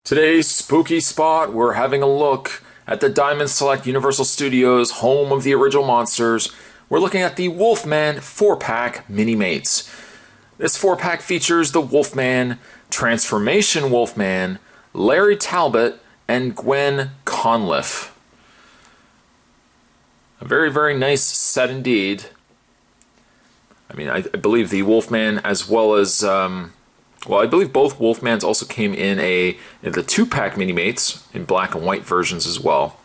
Today's spooky spot, we're having a look at the Diamond Select Universal Studios, home of the original monsters. We're looking at the Wolfman 4-pack Minimates. This 4-pack features the Wolfman, Transformation Wolfman, Larry Talbot, and Gwen Conliffe. A very, very nice set indeed. I mean, I believe the Wolfman as well as... Well, I believe both Wolfmans also came in the 2-pack Minimates in black and white versions as well.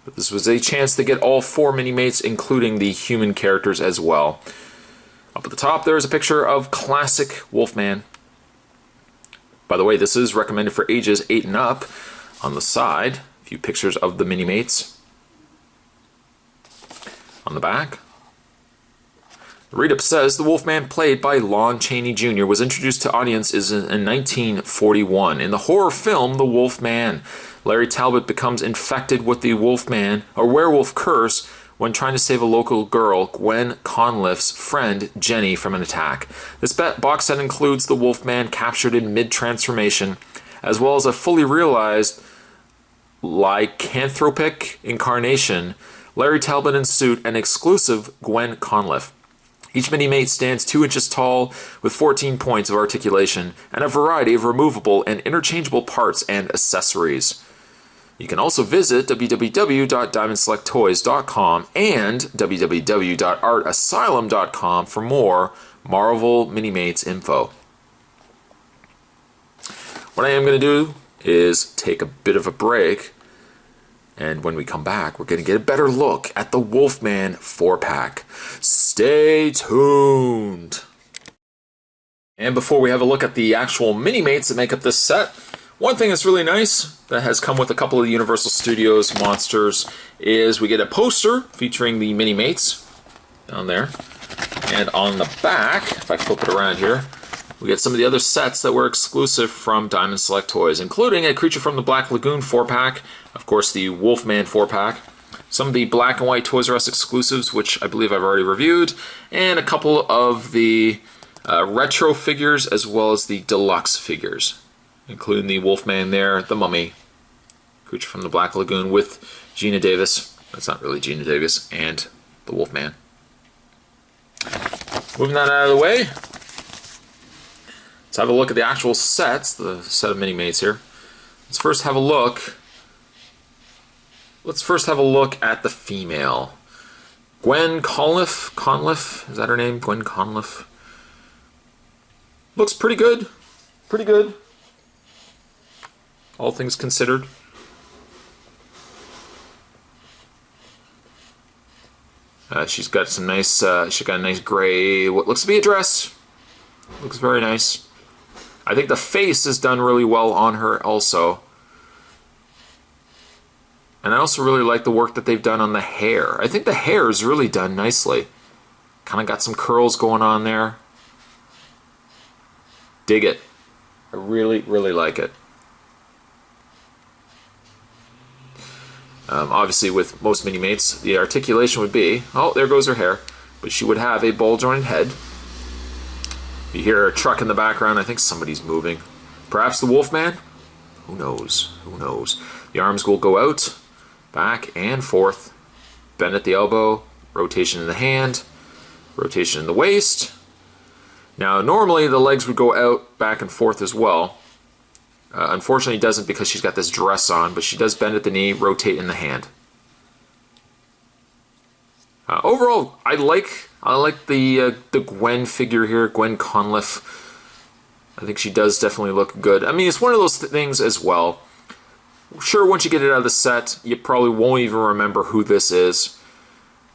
But this was a chance to get all 4 Minimates, including the human characters as well. Up at the top, there is a picture of classic Wolfman. By the way, this is recommended for ages 8 and up. On the side, a few pictures of the Minimates. On the back, the read-up says the Wolfman, played by Lon Chaney Jr., was introduced to audiences in 1941. In the horror film The Wolfman, Larry Talbot becomes infected with the Wolfman, or werewolf curse, when trying to save a local girl, Gwen Conliffe's friend Jenny, from an attack. This box set includes the Wolfman captured in mid-transformation, as well as a fully realized lycanthropic incarnation, Larry Talbot in suit, and exclusive Gwen Conliffe. Each Minimate stands 2 inches tall with 14 points of articulation and a variety of removable and interchangeable parts and accessories. You can also visit www.diamondselecttoys.com and www.artasylum.com for more Marvel Minimates info. What I am going to do is take a bit of a break, and when we come back, we're going to get a better look at the Wolfman 4-pack. Stay tuned! And before we have a look at the actual Minimates that make up this set, one thing that's really nice that has come with a couple of the Universal Studios monsters is we get a poster featuring the Minimates down there. And on the back, if I flip it around here, we get some of the other sets that were exclusive from Diamond Select Toys, including a Creature from the Black Lagoon 4-pack, of course the Wolfman 4-pack, some of the black and white Toys R Us exclusives, which I believe I've already reviewed, and a couple of the retro figures as well as the deluxe figures, including the Wolfman there, the Mummy, Creature from the Black Lagoon with Gina Davis, that's not really Gina Davis, and the Wolfman. Moving that out of the way, let's have a look at the actual sets, the set of Minimates here. Let's first have a look at the female. Gwen Conliffe, is that her name? Gwen Conliffe. Looks pretty good. Pretty good. All things considered. She's got some nice, she got a nice gray, what looks to be a dress. Looks very nice. I think the face is done really well on her also. And I also really like the work that they've done on the hair. I think the hair is really done nicely. Kind of got some curls going on there. Dig it. I really, really like it. Obviously with most Minimates, the articulation would be, oh, there goes her hair. But she would have a ball-jointed head. You hear a truck in the background. I think somebody's moving. Perhaps the Wolfman? Who knows? Who knows? The arms will go out, back and forth. Bend at the elbow, rotation in the hand, rotation in the waist. Now, normally the legs would go out, back and forth as well. Unfortunately, it doesn't because she's got this dress on, but she does bend at the knee, rotate in the hand. Overall, I like the Gwen figure here, Gwen Conliffe. I think she does definitely look good. I mean, it's one of those things as well. Sure, once you get it out of the set, you probably won't even remember who this is.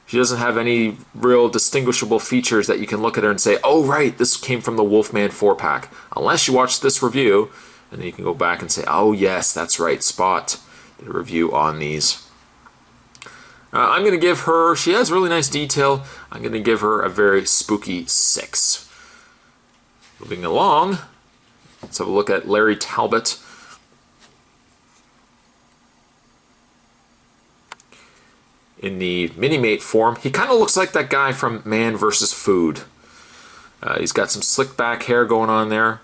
She doesn't have any real distinguishable features that you can look at her and say, oh right, this came from the Wolfman 4-pack. Unless you watch this review, and then you can go back and say, oh yes, that's right, Spot did a review on these. I'm going to give her, she has really nice detail, I'm going to give her a very spooky 6. Moving along, let's have a look at Larry Talbot. In the Minimate form, he kind of looks like that guy from Man vs. Food. He's got some slick back hair going on there.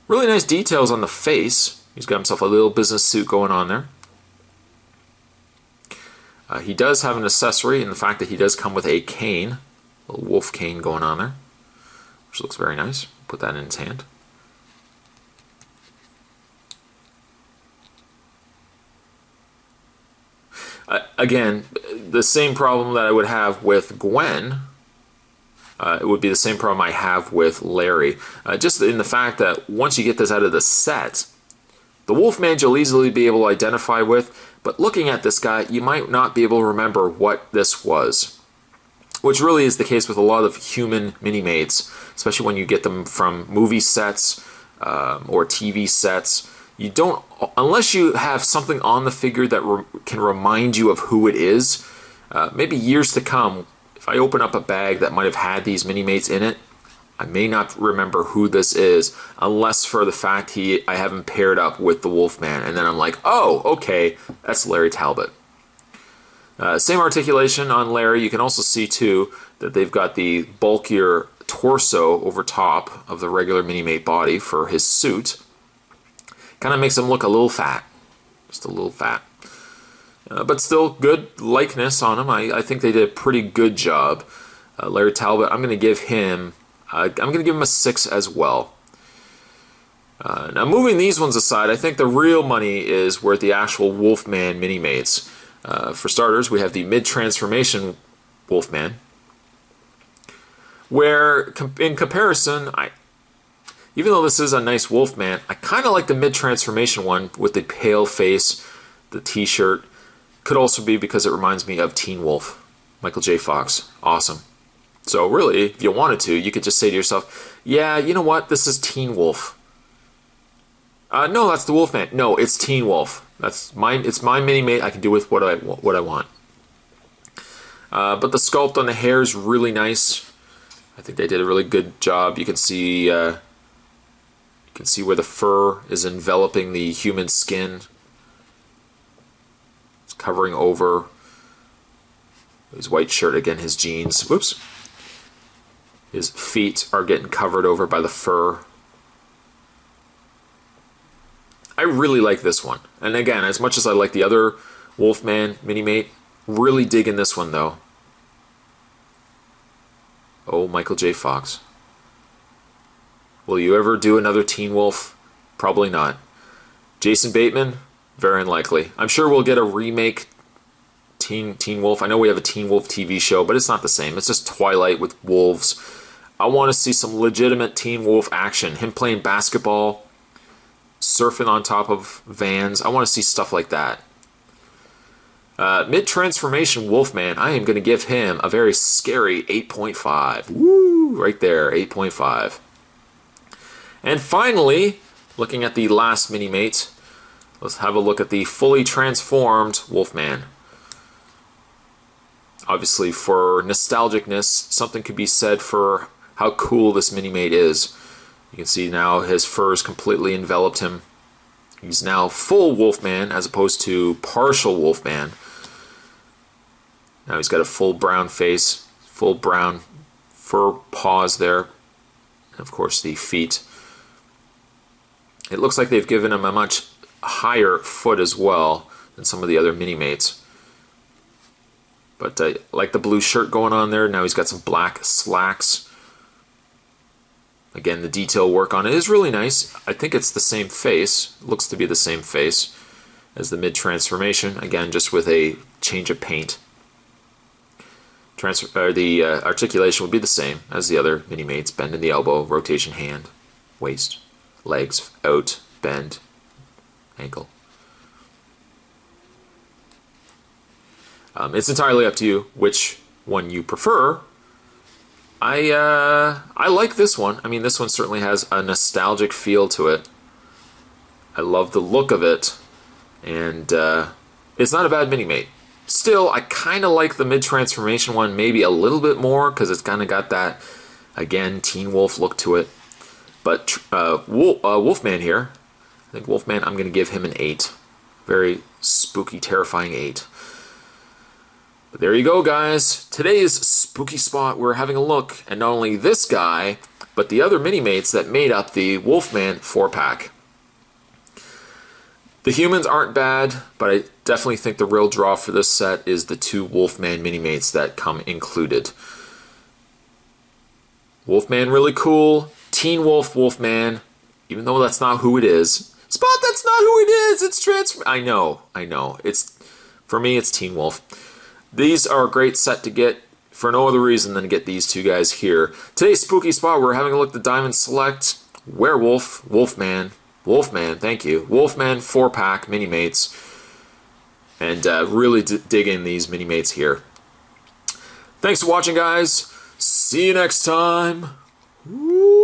Really nice details on the face. He's got himself a little business suit going on there. He does have an accessory in the fact that he does come with a cane, a little wolf cane going on there, which looks very nice. Put that in his hand. Again, the same problem that I would have with Gwen, it would be the same problem I have with Larry. Just in the fact that once you get this out of the set, the Wolfman you'll easily be able to identify with, but looking at this guy, you might not be able to remember what this was. Which really is the case with a lot of human Minimates, especially when you get them from movie sets or TV sets. You don't, unless you have something on the figure that can remind you of who it is, maybe years to come, if I open up a bag that might have had these Minimates in it, I may not remember who this is, unless for the fact I have him paired up with the Wolfman, and then I'm like, oh, okay, that's Larry Talbot. Same articulation on Larry. You can also see, too, that they've got the bulkier torso over top of the regular Minimate body for his suit. Kind of makes him look a little fat. Just a little fat. But still good likeness on him. I think they did a pretty good job. Larry Talbot, I'm going to give him a 6 as well. Now moving these ones aside, I think the real money is where the actual Wolfman Minimates. For starters, we have the mid-transformation Wolfman, where in comparison, even though this is a nice Wolfman, I kind of like the mid-transformation one with the pale face, the t-shirt. Could also be because it reminds me of Teen Wolf, Michael J. Fox. Awesome. So really, if you wanted to, you could just say to yourself, yeah, you know what, this is Teen Wolf. No, that's the Wolfman. No, it's Teen Wolf. It's my Minimate. I can do with what I want. But the sculpt on the hair is really nice. I think they did a really good job. You can see where the fur is enveloping the human skin. It's covering over his white shirt, again, his jeans. Whoops. His feet are getting covered over by the fur. I really like this one. And again, as much as I like the other Wolfman Minimate, really digging this one though. Oh, Michael J. Fox. Will you ever do another Teen Wolf? Probably not. Jason Bateman? Very unlikely. I'm sure we'll get a remake Teen Wolf. I know we have a Teen Wolf TV show, but it's not the same. It's just Twilight with wolves. I want to see some legitimate Teen Wolf action. Him playing basketball, surfing on top of vans. I want to see stuff like that. Mid-transformation Wolfman, I am going to give him a very scary 8.5. Woo! Right there, 8.5. And finally, looking at the last Minimate, let's have a look at the fully transformed Wolfman. Obviously, for nostalgicness, something could be said for how cool this Minimate is. You can see now his fur's completely enveloped him. He's now full Wolfman as opposed to partial Wolfman. Now he's got a full brown face, full brown fur paws there, and of course the feet. It looks like they've given him a much higher foot as well than some of the other Minimates. But I like the blue shirt going on there. Now he's got some black slacks. Again, the detail work on it is really nice. I think it's the same face. It looks to be the same face as the mid-transformation. Again, just with a change of paint. The articulation would be the same as the other Minimates. Bend in the elbow, rotation hand, waist, legs, out, bend, ankle. It's entirely up to you which one you prefer. I like this one. I mean, this one certainly has a nostalgic feel to it. I love the look of it, and it's not a bad Minimate. Still, I kind of like the mid-transformation one maybe a little bit more because it's kind of got that, again, Teen Wolf look to it. But Wolfman here, I think Wolfman, I'm going to give him an 8. Very spooky, terrifying 8. But there you go, guys. Today's spooky spot, we're having a look at not only this guy, but the other Minimates that made up the Wolfman 4-pack. The humans aren't bad, but I definitely think the real draw for this set is the 2 Wolfman Minimates that come included. Wolfman really cool. Teen Wolf Wolfman, even though that's not who it is. Spot, that's not who it is. It's transfer. I know. For me, it's Teen Wolf. These are a great set to get for no other reason than to get these 2 guys here. Today's Spooky Spot, we're having a look at the Diamond Select Werewolf, Wolfman, thank you. Wolfman 4-pack Minimates. And really digging these Minimates here. Thanks for watching, guys. See you next time. Woo!